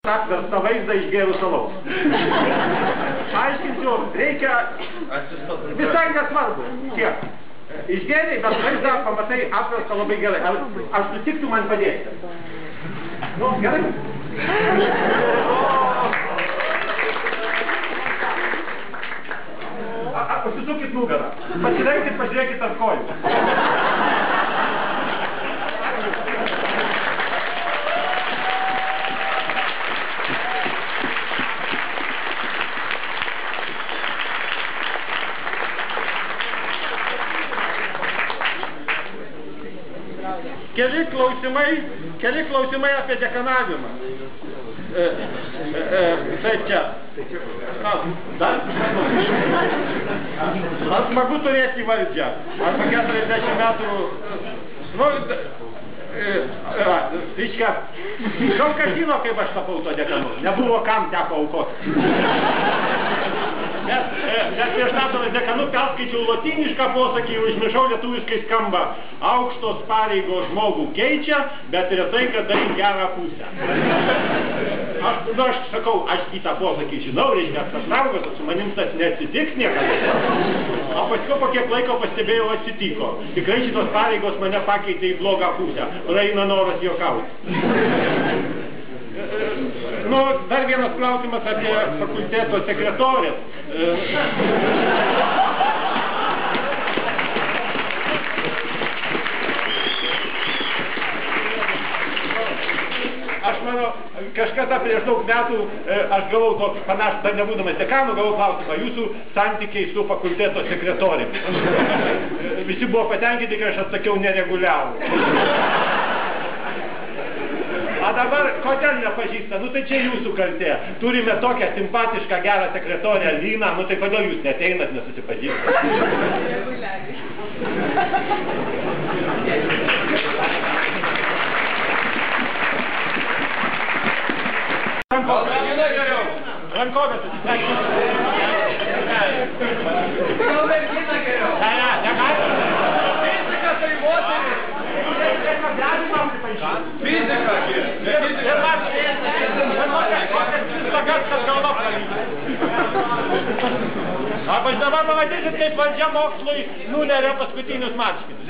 Apverstą vaizdą išgėrus alaus. Aiškinsiu, reikia visai nesvarbu. Kiek? Išgėriai, bet vaizdą pamatai apverstą labai gerai. Ar sutiktų man padėti? Nu, gerai? Pasisukit nugarą. Pažiūrėkit ant kojų. Keli klausimai apie dekanavimą. Taip čia. Dar smagu turėti valdžią. Arba 40 metų. Nu, daug kas žino, kaip aš tapau to dekanu. Nebuvo kam teko aukoti. Nes prieš tapdamas dekanu perskaičiau lotynišką posakį ir užmiršau lietuviškai skamba: aukštos pareigos žmogų keičia, bet retai kada į gerą pusę. Aš sakau, aš į tą posakį žinau, reiškia, aš saugas, su manim tas neatsitiks niekada. O paskui po kiek laiko pastebėjau, atsitiko. Tikrai šitos pareigos mane pakeitė į blogą pusę. Praeina noras juokauti. Nu, dar vienas klausimas apie fakulteto sekretorės. Aš manau, kažkada prieš daug metų aš gavau tokį panašų, dar nebūdamas dekanu, gavau klausimą: jūsų santykiai su fakulteto sekretorėm. Visi buvo patenkinti, kai aš atsakiau nereguliarų. A dabar, kodėl nepažįsta? Nu tai čia jūsų kaltė. Turime tokią simpatišką, gerą sekretorę Liną, nu tai kodėl jūs neteinat, nesusipažįstat? Rankovės atsisveikinti. Gal mergina geriau? Ne, negalima. Fizika tai moteris. Fizika, ir man kokias kad galva pralydi. Arba dabar pamatysit, kaip valdžia mokslui nuleria paskutinius marškinius.